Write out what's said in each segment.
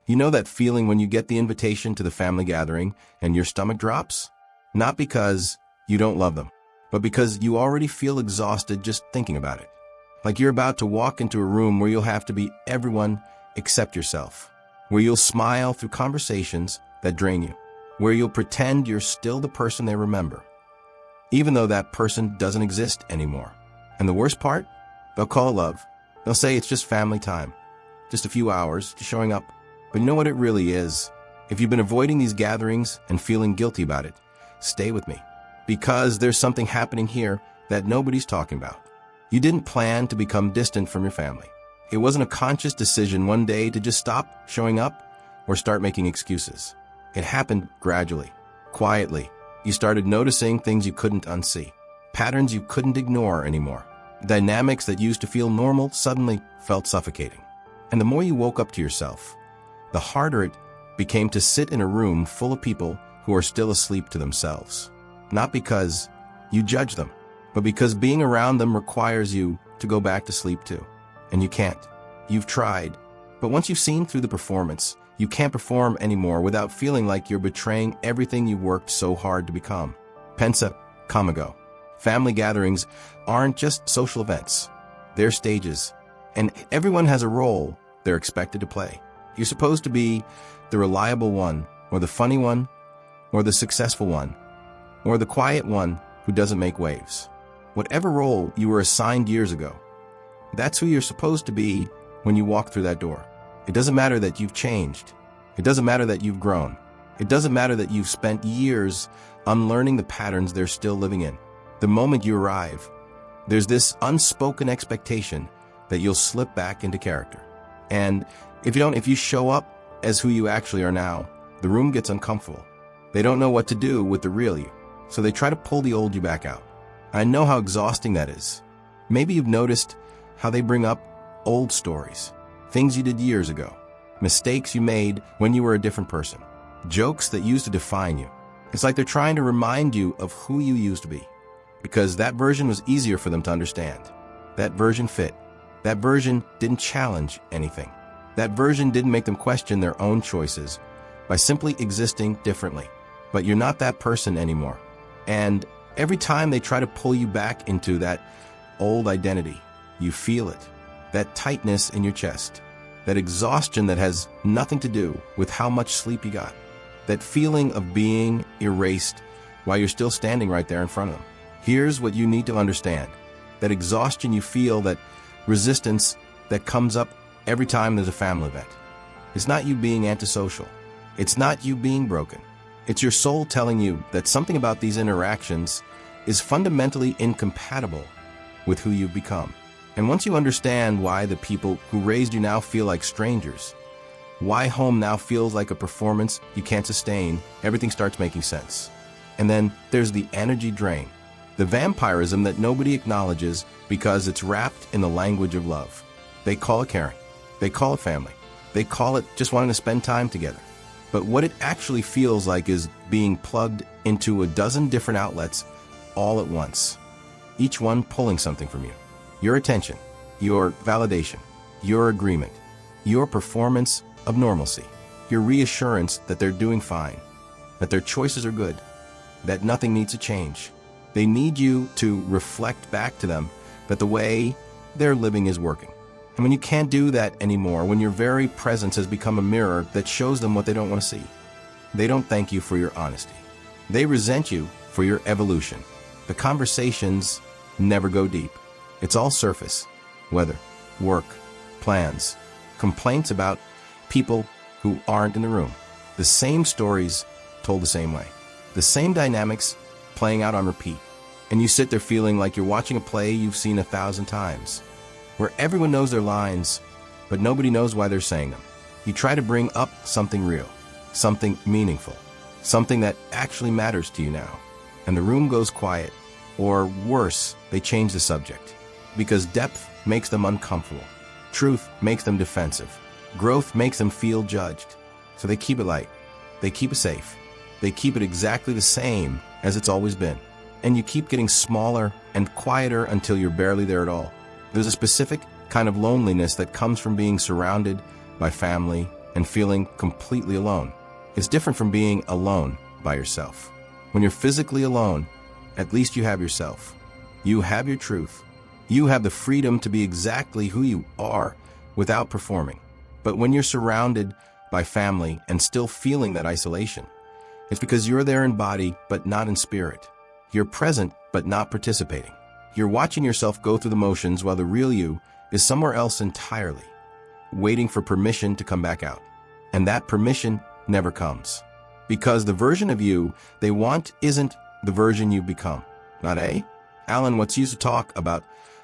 You know that feeling when you get the invitation to the family gathering and your stomach drops? Not because you don't love them, but because you already feel exhausted just thinking about it. Like you're about to walk into a room where you'll have to be everyone except yourself, where you'll smile through conversations that drain you, where you'll pretend you're still the person they remember, even though that person doesn't exist anymore. And the worst part? They'll call it love. They'll say it's just family time, just a few hours, just showing up. But you know what it really is? If you've been avoiding these gatherings and feeling guilty about it, stay with me, because there's something happening here that nobody's talking about. You didn't plan to become distant from your family. It wasn't a conscious decision one day to just stop showing up or start making excuses. It happened gradually, quietly. You started noticing things you couldn't unsee, patterns you couldn't ignore anymore. Dynamics that used to feel normal suddenly felt suffocating. And the more you woke up to yourself, the harder it became to sit in a room full of people who are still asleep to themselves. Not because you judge them, but because being around them requires you to go back to sleep too. And you can't. You've tried. But once you've seen through the performance, you can't perform anymore without feeling like you're betraying everything you worked so hard to become. Pensa, Kamago. Family gatherings aren't just social events. They're stages. And everyone has a role they're expected to play. You're supposed to be the reliable one, or the funny one, or the successful one, or the quiet one who doesn't make waves. Whatever role you were assigned years ago, that's who you're supposed to be when you walk through that door. It doesn't matter that you've changed. It doesn't matter that you've grown. It doesn't matter that you've spent years unlearning the patterns they're still living in. The moment you arrive, there's this unspoken expectation that you'll slip back into character. And if you show up as who you actually are now, the room gets uncomfortable. They don't know what to do with the real you, so they try to pull the old you back out. I know how exhausting that is. Maybe you've noticed how they bring up old stories, things you did years ago, mistakes you made when you were a different person, jokes that used to define you. It's like they're trying to remind you of who you used to be, because that version was easier for them to understand. That version fit. That version didn't challenge anything. That version didn't make them question their own choices by simply existing differently. But you're not that person anymore. And every time they try to pull you back into that old identity, you feel it. That tightness in your chest. That exhaustion that has nothing to do with how much sleep you got. That feeling of being erased while you're still standing right there in front of them. Here's what you need to understand. That exhaustion you feel, that resistance that comes up every time there's a family event. It's not you being antisocial. It's not you being broken. It's your soul telling you that something about these interactions is fundamentally incompatible with who you've become. And once you understand why the people who raised you now feel like strangers, why home now feels like a performance you can't sustain, everything starts making sense. And then there's the energy drain, the vampirism that nobody acknowledges because it's wrapped in the language of love. They call it caring. They call it family. They call it just wanting to spend time together. But what it actually feels like is being plugged into a dozen different outlets all at once, each one pulling something from you. Your attention, your validation, your agreement, your performance of normalcy, your reassurance that they're doing fine, that their choices are good, that nothing needs to change. They need you to reflect back to them that the way they're living is working. And when you can't do that anymore, when your very presence has become a mirror that shows them what they don't want to see, they don't thank you for your honesty. They resent you for your evolution. The conversations never go deep. It's all surface. Weather, work, plans, complaints about people who aren't in the room. The same stories told the same way. The same dynamics playing out on repeat. And you sit there feeling like you're watching a play you've seen 1,000 times, where everyone knows their lines, but nobody knows why they're saying them. You try to bring up something real, something meaningful, something that actually matters to you now. And the room goes quiet, or worse, they change the subject. Because depth makes them uncomfortable. Truth makes them defensive. Growth makes them feel judged. So they keep it light. They keep it safe. They keep it exactly the same as it's always been. And you keep getting smaller and quieter until you're barely there at all. There's a specific kind of loneliness that comes from being surrounded by family and feeling completely alone. It's different from being alone by yourself. When you're physically alone, at least you have yourself. You have your truth. You have the freedom to be exactly who you are without performing. But when you're surrounded by family and still feeling that isolation, it's because you're there in body but not in spirit. You're present but not participating. You're watching yourself go through the motions while the real you is somewhere else entirely, waiting for permission to come back out. And that permission never comes. Because the version of you they want isn't the version you've become. Not Alan Watts used to talk about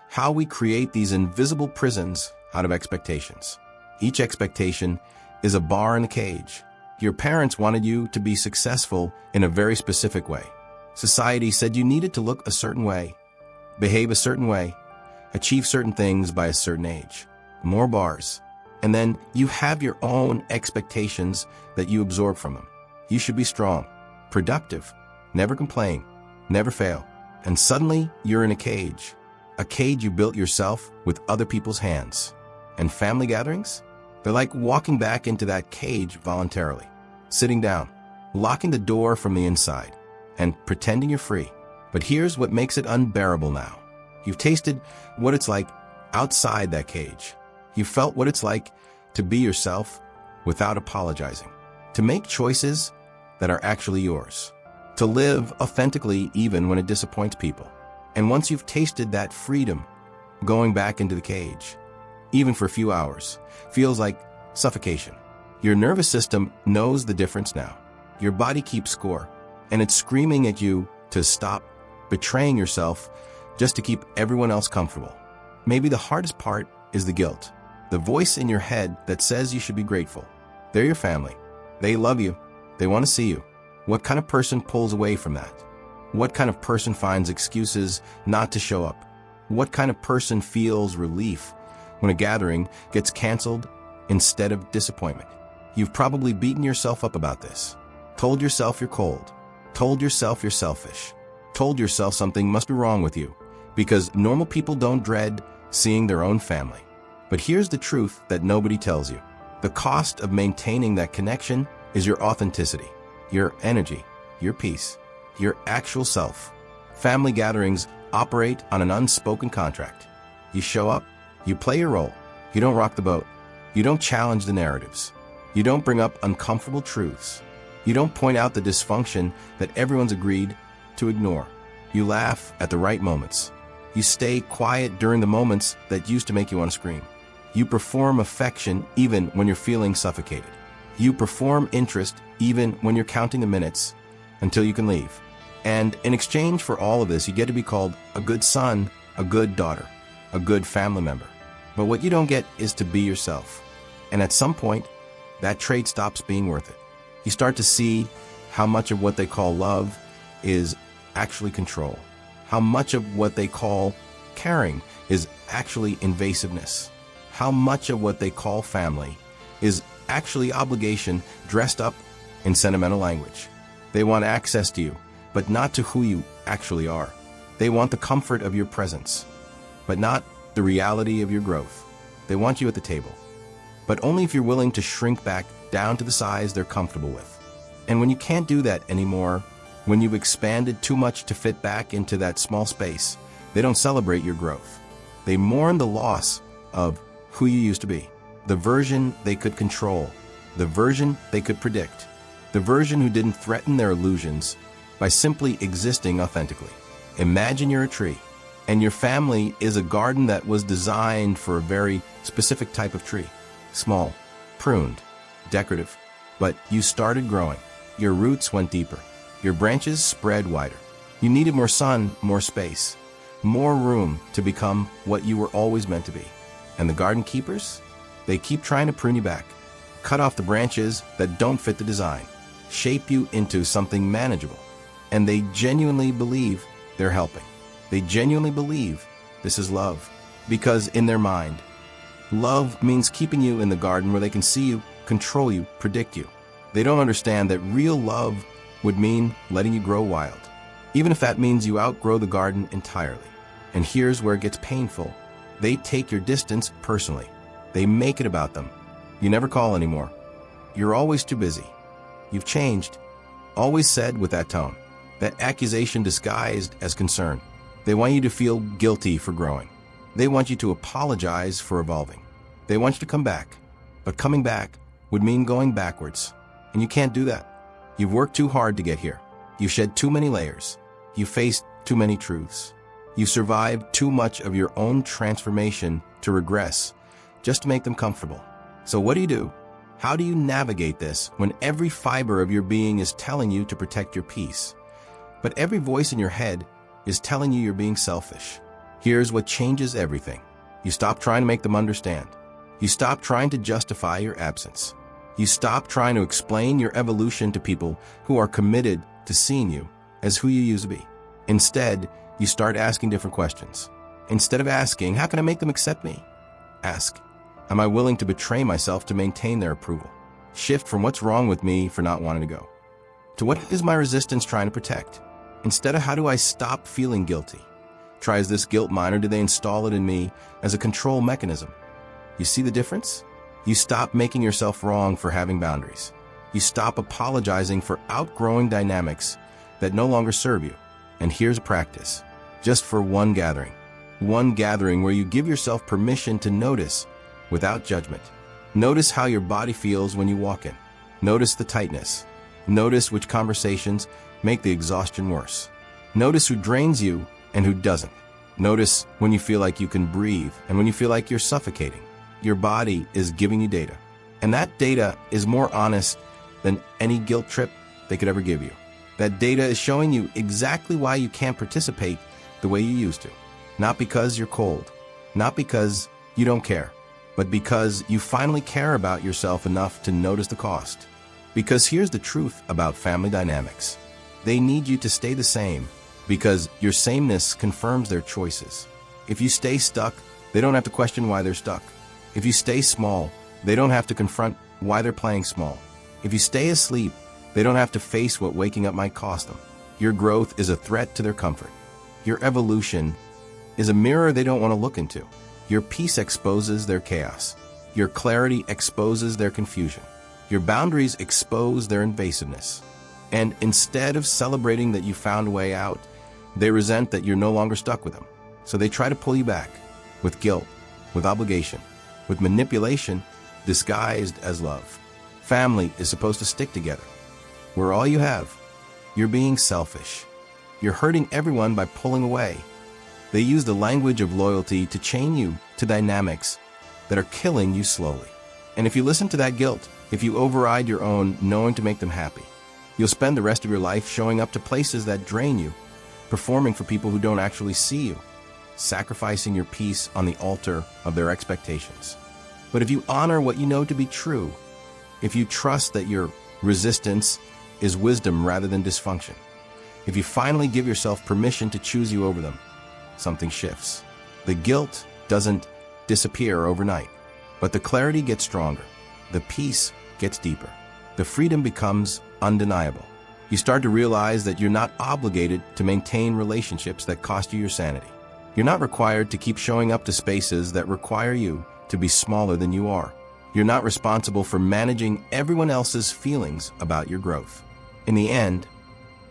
how we create these invisible prisons out of expectations. Each expectation is a bar in a cage. Your parents wanted you to be successful in a very specific way. Society said you needed to look a certain way, behave a certain way, achieve certain things by a certain age. More bars. And then you have your own expectations that you absorb from them. You should be strong, productive, never complain, never fail. And suddenly you're in a cage you built yourself with other people's hands. And family gatherings? They're like walking back into that cage voluntarily, sitting down, locking the door from the inside, and pretending you're free. But here's what makes it unbearable now. You've tasted what it's like outside that cage. You felt what it's like to be yourself without apologizing, to make choices that are actually yours, to live authentically even when it disappoints people. And once you've tasted that freedom, going back into the cage, even for a few hours, feels like suffocation. Your nervous system knows the difference now. Your body keeps score, and it's screaming at you to stop betraying yourself just to keep everyone else comfortable. Maybe the hardest part is the guilt, the voice in your head that says you should be grateful. They're your family. They love you. They want to see you. What kind of person pulls away from that? What kind of person finds excuses not to show up? What kind of person feels relief when a gathering gets canceled instead of disappointment? You've probably beaten yourself up about this, told yourself you're cold, told yourself you're selfish, told yourself something must be wrong with you because normal people don't dread seeing their own family. But here's the truth that nobody tells you. The cost of maintaining that connection is your authenticity, your energy, your peace, your actual self. Family gatherings operate on an unspoken contract. You show up, you play your role, you don't rock the boat, you don't challenge the narratives, you don't bring up uncomfortable truths, you don't point out the dysfunction that everyone's agreed to ignore. You laugh at the right moments. You stay quiet during the moments that used to make you want to scream. You perform affection even when you're feeling suffocated. You perform interest even when you're counting the minutes until you can leave. And in exchange for all of this, you get to be called a good son, a good daughter, a good family member. But what you don't get is to be yourself. And at some point, that trade stops being worth it. You start to see how much of what they call love is actually control. How much of what they call caring is actually invasiveness. How much of what they call family is actually obligation dressed up in sentimental language. They want access to you, but not to who you actually are. They want the comfort of your presence, but not the reality of your growth. They want you at the table, but only if you're willing to shrink back down to the size they're comfortable with. And when you can't do that anymore, when you've expanded too much to fit back into that small space, they don't celebrate your growth. They mourn the loss of who you used to be, the version they could control, the version they could predict, the version who didn't threaten their illusions by simply existing authentically. Imagine you're a tree, and your family is a garden that was designed for a very specific type of tree. Small, pruned, decorative, but you started growing. Your roots went deeper. Your branches spread wider. You needed more sun, more space, more room to become what you were always meant to be. And the garden keepers? They keep trying to prune you back, cut off the branches that don't fit the design, shape you into something manageable. And they genuinely believe they're helping. They genuinely believe this is love. Because in their mind, love means keeping you in the garden where they can see you, control you, predict you. They don't understand that real love would mean letting you grow wild, even if that means you outgrow the garden entirely. And here's where it gets painful. They take your distance personally. They make it about them. You never call anymore. "You're always too busy. You've changed," always said with that tone, that accusation disguised as concern. They want you to feel guilty for growing. They want you to apologize for evolving. They want you to come back. But coming back would mean going backwards. And you can't do that. You've worked too hard to get here. You've shed too many layers. You've faced too many truths. You've survived too much of your own transformation to regress just to make them comfortable. So what do? How do you navigate this when every fiber of your being is telling you to protect your peace, but every voice in your head is telling you you're being selfish? Here's what changes everything. You stop trying to make them understand. You stop trying to justify your absence. You stop trying to explain your evolution to people who are committed to seeing you as who you used to be. Instead, you start asking different questions. Instead of asking, "How can I make them accept me?" Ask, "Am I willing to betray myself to maintain their approval?" Shift from "What's wrong with me for not wanting to go?" to "What is my resistance trying to protect?" Instead of "How do I stop feeling guilty?" try, "Is this guilt mine, or do they install it in me as a control mechanism?" You see the difference? You stop making yourself wrong for having boundaries. You stop apologizing for outgrowing dynamics that no longer serve you. And here's a practice, just for one gathering where you give yourself permission to notice without judgment. Notice how your body feels when you walk in. Notice the tightness. Notice which conversations make the exhaustion worse. Notice who drains you and who doesn't. Notice when you feel like you can breathe and when you feel like you're suffocating. Your body is giving you data, and that data is more honest than any guilt trip they could ever give you. That data is showing you exactly why you can't participate the way you used to. Not because you're cold, not because you don't care, but because you finally care about yourself enough to notice the cost. Because here's the truth about family dynamics. They need you to stay the same because your sameness confirms their choices. If you stay stuck, they don't have to question why they're stuck. If you stay small, they don't have to confront why they're playing small. If you stay asleep, they don't have to face what waking up might cost them. Your growth is a threat to their comfort. Your evolution is a mirror they don't want to look into. Your peace exposes their chaos. Your clarity exposes their confusion. Your boundaries expose their invasiveness. And instead of celebrating that you found a way out, they resent that you're no longer stuck with them. So they try to pull you back with guilt, with obligation, with manipulation disguised as love. Family is supposed to stick together. We're all you have. You're being selfish. You're hurting everyone by pulling away. They use the language of loyalty to chain you to dynamics that are killing you slowly. And if you listen to that guilt, if you override your own knowing to make them happy, you'll spend the rest of your life showing up to places that drain you, performing for people who don't actually see you, sacrificing your peace on the altar of their expectations. But if you honor what you know to be true, if you trust that your resistance is wisdom rather than dysfunction, if you finally give yourself permission to choose you over them, something shifts. The guilt doesn't disappear overnight, but the clarity gets stronger. The peace gets deeper. The freedom becomes undeniable. You start to realize that you're not obligated to maintain relationships that cost you your sanity. You're not required to keep showing up to spaces that require you to be smaller than you are. You're not responsible for managing everyone else's feelings about your growth. In the end,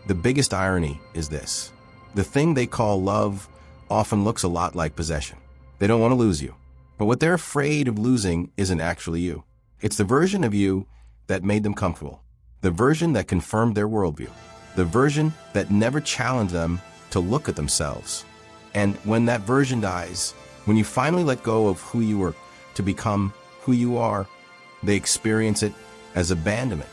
the biggest irony is this. The thing they call love often looks a lot like possession. They don't want to lose you. But what they're afraid of losing isn't actually you. It's the version of you that made them comfortable. The version that confirmed their worldview. The version that never challenged them to look at themselves. And when that version dies, when you finally let go of who you were to become who you are, they experience it as abandonment.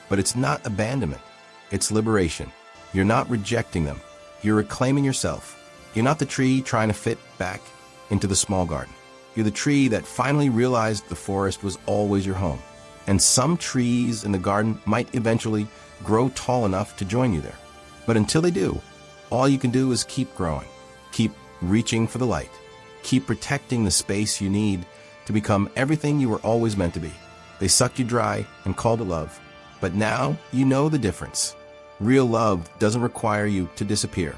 But it's not abandonment. It's liberation. You're not rejecting them. You're reclaiming yourself. You're not the tree trying to fit back into the small garden. You're the tree that finally realized the forest was always your home. And some trees in the garden might eventually grow tall enough to join you there. But until they do, all you can do is keep growing. Keep reaching for the light. Keep protecting the space you need to become everything you were always meant to be. They sucked you dry and called it love. But now you know the difference. Real love doesn't require you to disappear.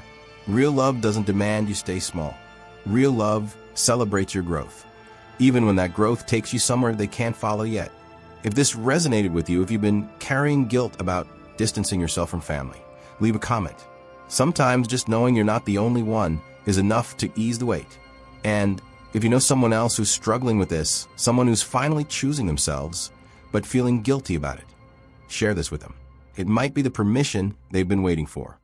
Real love doesn't demand you stay small. Real love celebrates your growth, even when that growth takes you somewhere they can't follow yet. If this resonated with you, if you've been carrying guilt about distancing yourself from family, leave a comment. Sometimes just knowing you're not the only one is enough to ease the weight. And if you know someone else who's struggling with this, someone who's finally choosing themselves, but feeling guilty about it, share this with them. It might be the permission they've been waiting for.